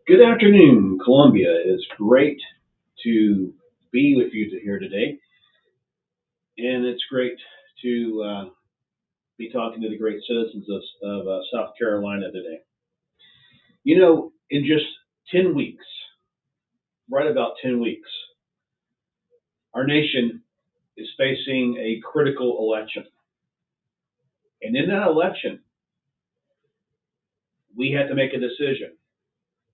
Good afternoon, Columbia. It's great to be with you here today, and it's great to be talking to the great citizens of South Carolina today. In just 10 weeks, right about 10 weeks, our nation is facing a critical election. And in that election, we had to make a decision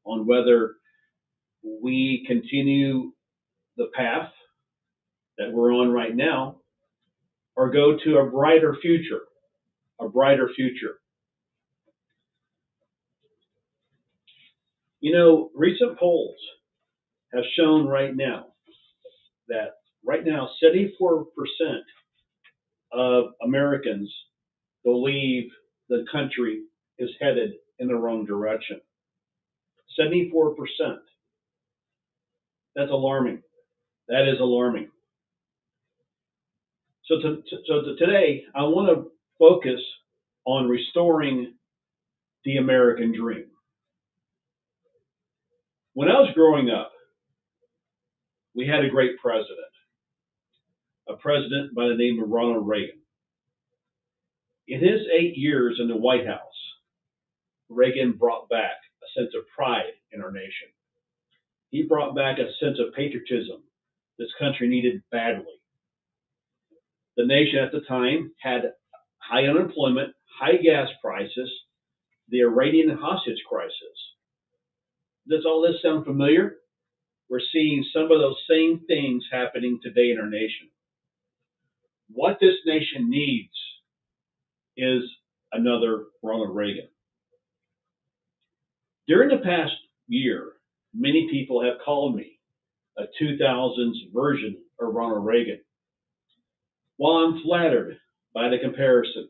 on whether we continue the path that we're on right now or go to a brighter future. A brighter future. Recent polls have shown right now 74% of Americans believe the country is headed in the wrong direction. 74%. That's alarming. That is alarming. So today, I want to focus on restoring the American dream. When I was growing up, we had a great president, a president by the name of Ronald Reagan. In his 8 years in the White House, Reagan brought back a sense of pride in our nation. He brought back a sense of patriotism this country needed badly. The nation at the time had high unemployment, high gas prices, the Iranian hostage crisis. Does all this sound familiar? We're seeing some of those same things happening today in our nation. What this nation needs is another Ronald Reagan. During the past year, many people have called me a 2000s version of Ronald Reagan. While I'm flattered by the comparison,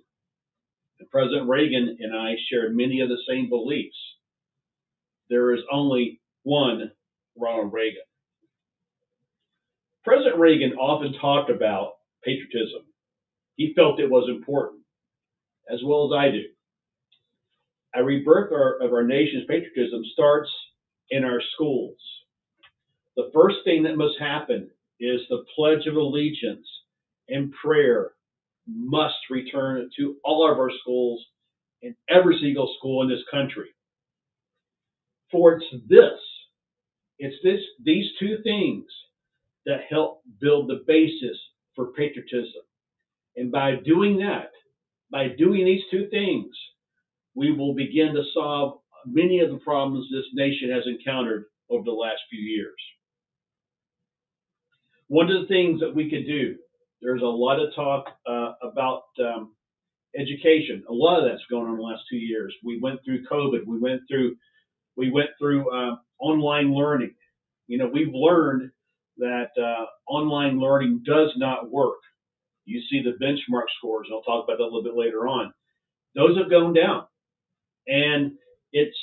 President Reagan and I shared many of the same beliefs. There is only one Ronald Reagan. President Reagan often talked about patriotism. He felt it was important, as well as I do. A rebirth of our nation's patriotism starts in our schools. The first thing that must happen is the Pledge of Allegiance and prayer must return to all of our schools and every single school in this country. For these two things that help build the basis for patriotism. And by doing these two things, we will begin to solve many of the problems this nation has encountered over the last few years. One of the things that we could do, there's a lot of talk about education. A lot of that's going on in the last 2 years. We went through COVID. We went through online learning. We've learned that online learning does not work. You see the benchmark scores, and I'll talk about that a little bit later on. Those have gone down. And it's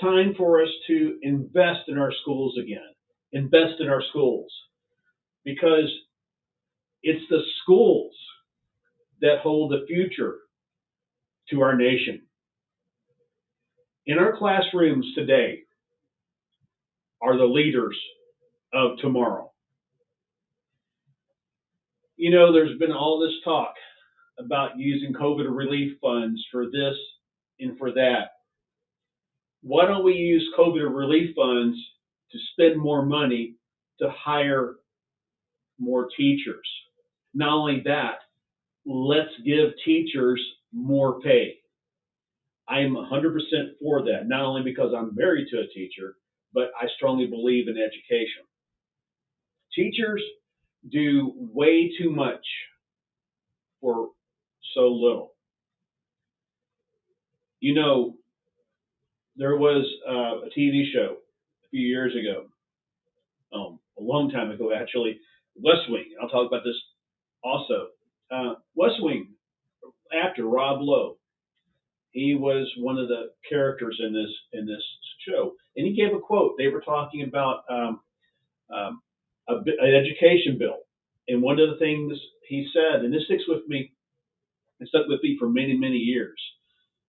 time for us to invest in our schools again. Invest in our schools. Because it's the schools that hold the future to our nation. In our classrooms today are the leaders of tomorrow. There's been all this talk about using COVID relief funds for this and for that. Why don't we use COVID relief funds to spend more money to hire more teachers? Not only that, let's give teachers more pay. I am 100% for that, not only because I'm married to a teacher, but I strongly believe in education. Teachers do way too much for so little. There was a TV show a few years ago, a long time ago actually, West Wing. I'll talk about this also. West Wing, actor Rob Lowe, he was one of the characters in this show, and he gave a quote. They were talking about an education bill, and one of the things he said, and this sticks with me, it stuck with me for many, many years.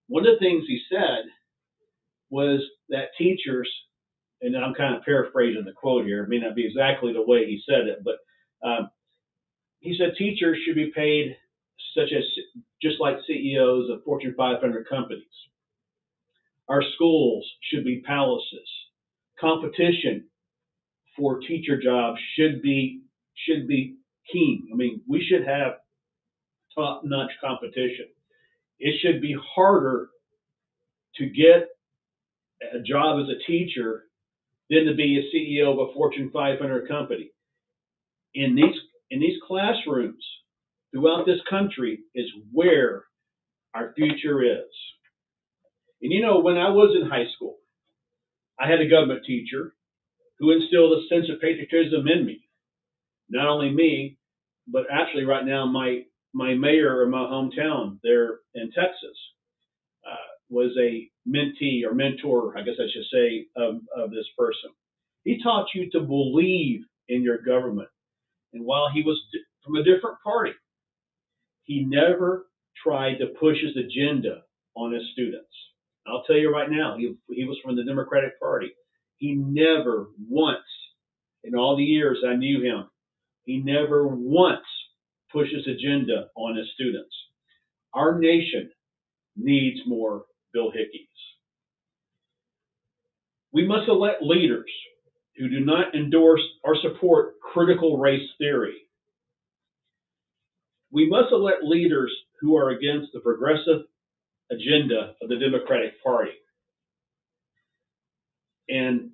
one of the things he said was that teachers, and I'm kind of paraphrasing the quote here, it may not be exactly the way he said it, but he said teachers should be paid such as just like CEOs of Fortune 500 companies. Our schools should be palaces. Competition for teacher jobs should be keen. I mean, we should have top-notch competition. It should be harder to get a job as a teacher than to be a CEO of a Fortune 500 company. In these classrooms throughout this country is where our future is. And you know, when I was in high school, I had a government teacher who instilled a sense of patriotism in me. Not only me, but actually right now my mayor of my hometown there in Texas was a mentee or mentor, I guess I should say, of this person. He taught you to believe in your government. And while he was from a different party, he never tried to push his agenda on his students. I'll tell you right now, he was from the Democratic Party. He never once, in all the years I knew him, he never once pushed his agenda on his students. Our nation needs more Bill Hickeys. We must elect leaders who do not endorse or support critical race theory. We must elect leaders who are against the progressive agenda of the Democratic Party. And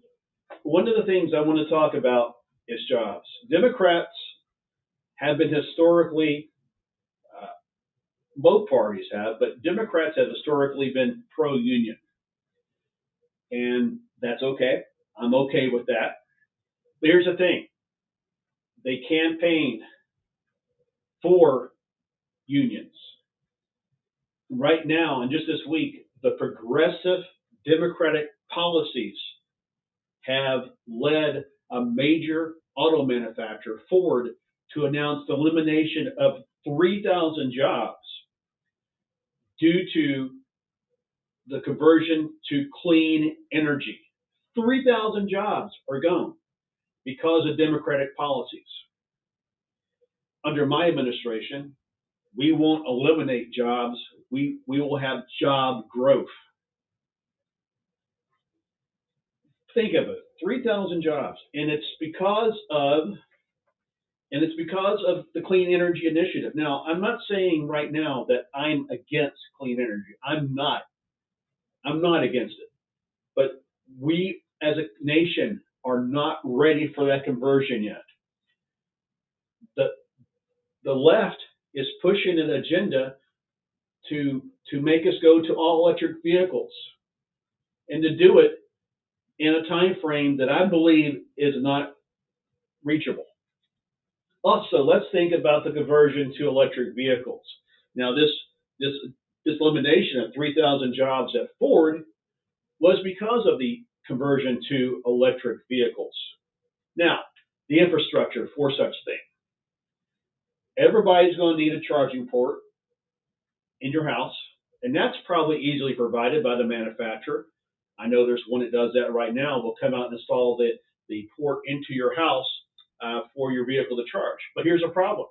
one of the things I want to talk about is jobs. Democrats have been historically, both parties have, but Democrats have historically been pro-union. And that's okay. I'm okay with that. But here's the thing. They campaigned for unions. Right now, and just this week, the progressive Democratic policies have led a major auto manufacturer, Ford, to announce the elimination of 3,000 jobs due to the conversion to clean energy. 3,000 jobs are gone because of Democratic policies. Under my administration, we won't eliminate jobs. We will have job growth. Think of it, 3,000 jobs, and it's because of the Clean Energy Initiative. Now, I'm not saying right now that I'm against clean energy. I'm not against it. But we as a nation are not ready for that conversion yet. The left is pushing an agenda to make us go to all electric vehicles, and to do it in a time frame that I believe is not reachable. Also, let's think about the conversion to electric vehicles. Now, this elimination of 3,000 jobs at Ford was because of the conversion to electric vehicles. Now, the infrastructure for such thing. Everybody's going to need a charging port in your house, and that's probably easily provided by the manufacturer. I know there's one that does that right now. We'll come out and install the port into your house for your vehicle to charge. But here's a problem.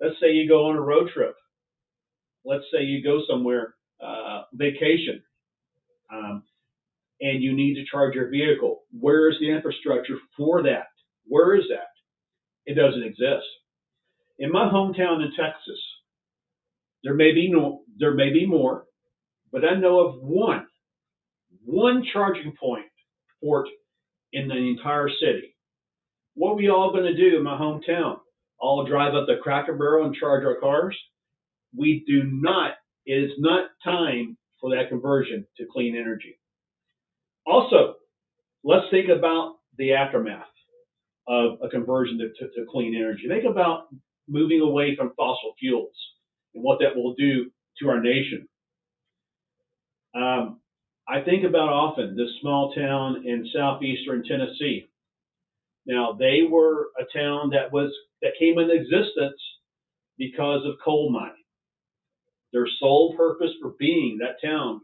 Let's say you go on a road trip. Let's say you go somewhere, vacation, and you need to charge your vehicle. Where is the infrastructure for that? Where is that? It doesn't exist. In my hometown in Texas, there may be more, but I know of one charging port in the entire city. What are we all going to do in my hometown? All drive up the Cracker Barrel and charge our cars? We do not. It is not time for that conversion to clean energy. Also, let's think about the aftermath of a conversion to clean energy. Think about moving away from fossil fuels and what that will do to our nation. I think about often this small town in southeastern Tennessee. Now, they were a town that came into existence because of coal mining. Their sole purpose for being that town,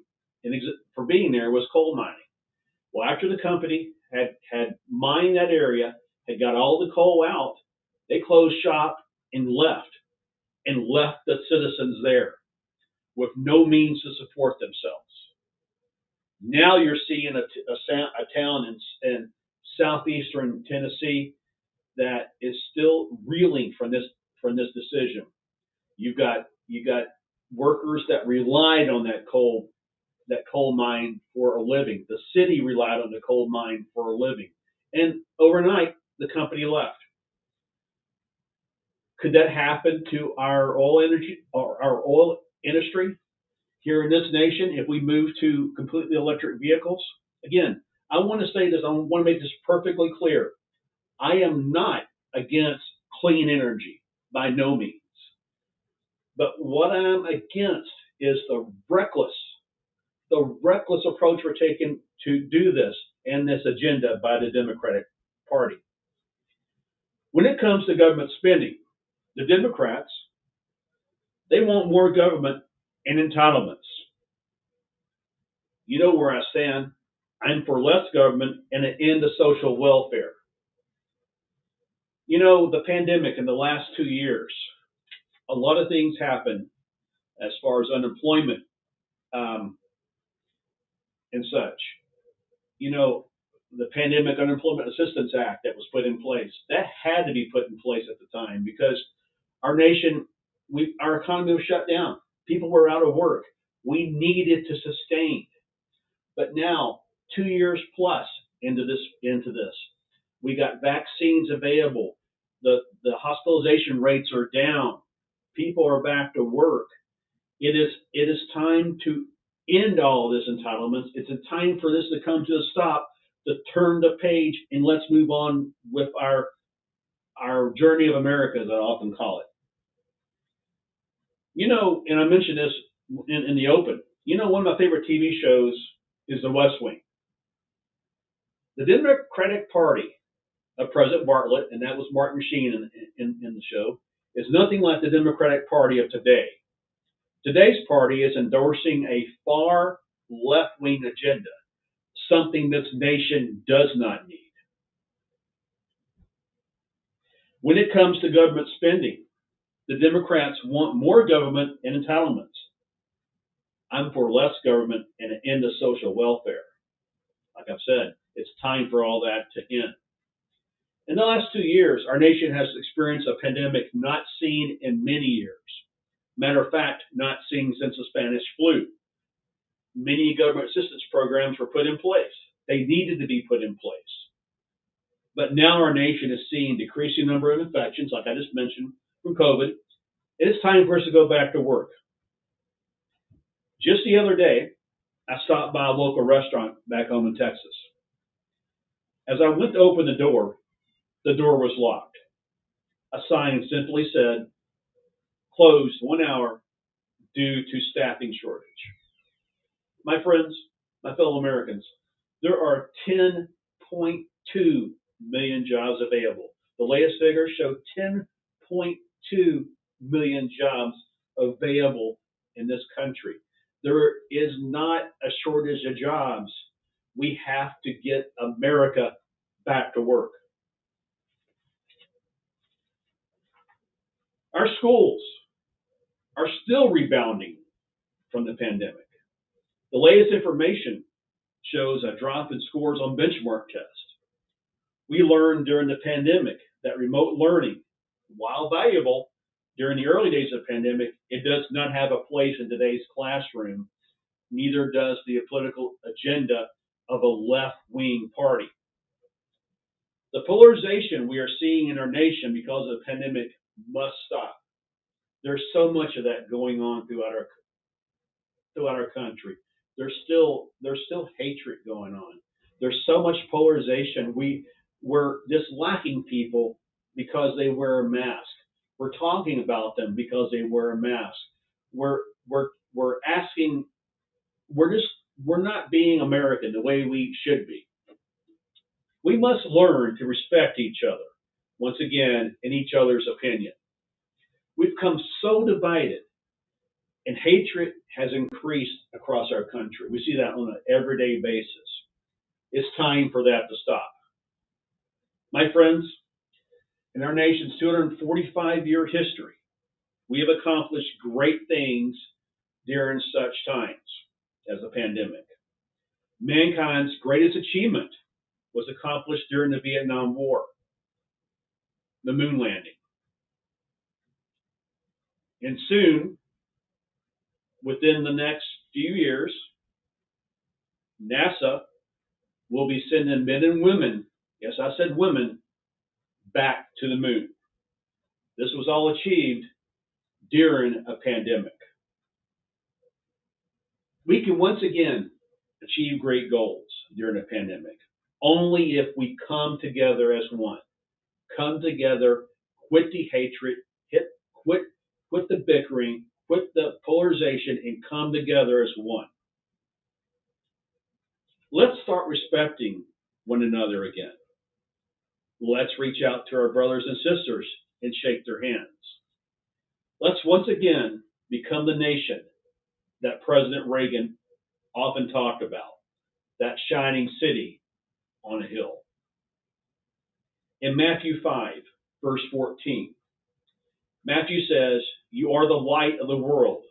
for being there, was coal mining. Well, after the company had mined that area, had got all the coal out, they closed shop and left the citizens there with no means to support themselves. Now you're seeing a town in southeastern Tennessee that is still reeling from this decision. You got workers that relied on that coal mine for a living. The city relied on the coal mine for a living, and overnight the company left. Could that happen to our oil industry here in this nation if we move to completely electric vehicles? Again, I want to say this. I want to make this perfectly clear. I am not against clean energy, by no means. But what I'm against is the reckless approach we're taking to do this and this agenda by the Democratic Party. When it comes to government spending, the Democrats, they want more government and entitlements. You know where I stand. I'm for less government and an end to social welfare. You know, the pandemic in the last 2 years, a lot of things happened as far as unemployment and such. You know, the Pandemic Unemployment Assistance Act that was put in place, that had to be put in place at the time because our nation, our economy was shut down. People were out of work. We needed to sustain. But now, 2 years plus into this, we got vaccines available. The hospitalization rates are down. People are back to work. It is time to end all this entitlements. It's a time for this to come to a stop, to turn the page, and let's move on with our journey of America, as I often call it. You know, and I mentioned this in the open. You know, one of my favorite TV shows is The West Wing. The Democratic Party of President Bartlett, and that was Martin Sheen in the show, is nothing like the Democratic Party of today. Today's party is endorsing a far left-wing agenda, something this nation does not need. When it comes to government spending, the Democrats want more government and entitlements. I'm for less government and an end to social welfare. Like I've said, it's time for all that to end. In the last 2 years, our nation has experienced a pandemic not seen in many years. Matter of fact, not seen since the Spanish flu. Many government assistance programs were put in place. They needed to be put in place. But now our nation is seeing decreasing number of infections, like I just mentioned, from COVID. It is time for us to go back to work. Just the other day, I stopped by a local restaurant back home in Texas. As I went to open the door was locked. A sign simply said, closed 1 hour due to staffing shortage. My friends, my fellow Americans, there are 10.2 million jobs available. The latest figures show 10.2 million jobs available in this country. There is not a shortage of jobs. We have to get America back to work. Our schools are still rebounding from the pandemic. The latest information shows a drop in scores on benchmark tests. We learned during the pandemic that remote learning, while valuable during the early days of the pandemic, it does not have a place in today's classroom. Neither does the political agenda of a left-wing party. The polarization we are seeing in our nation because of the pandemic must stop. There's so much of that going on throughout our country. There's still hatred going on. There's so much polarization. We're disliking people because they wear a mask. We're talking about them because they wear a mask. We're asking. We're not being American the way we should be. We must learn to respect each other, once again, in each other's opinion. We've come so divided, And hatred has increased across our country. We see that on an everyday basis. It's time for that to stop. My friends, in our nation's 245-year history, we have accomplished great things during such times as the pandemic. Mankind's greatest achievement was accomplished during the Vietnam War, the moon landing. And soon, within the next few years, NASA will be sending men and women, yes, I said women, back to the moon. This was all achieved during a pandemic. We can once again achieve great goals during a pandemic only if we come together as one. Come together, quit the hatred, quit the bickering, quit the polarization, and come together as one. Let's start respecting one another again. Let's reach out to our brothers and sisters and shake their hands. Let's once again become the nation that President Reagan often talked about, that shining city on a hill. In Matthew 5, verse 14, Matthew says, "You are the light of the world,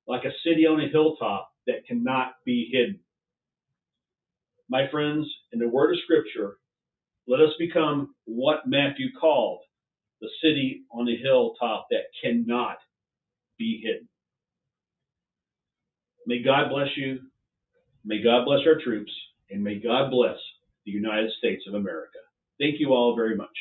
like a city on a hilltop that cannot be hidden." My friends, in the word of Scripture, let us become what Matthew called the city on the hilltop that cannot be hidden. May God bless you. May God bless our troops. And may God bless the United States of America. Thank you all very much.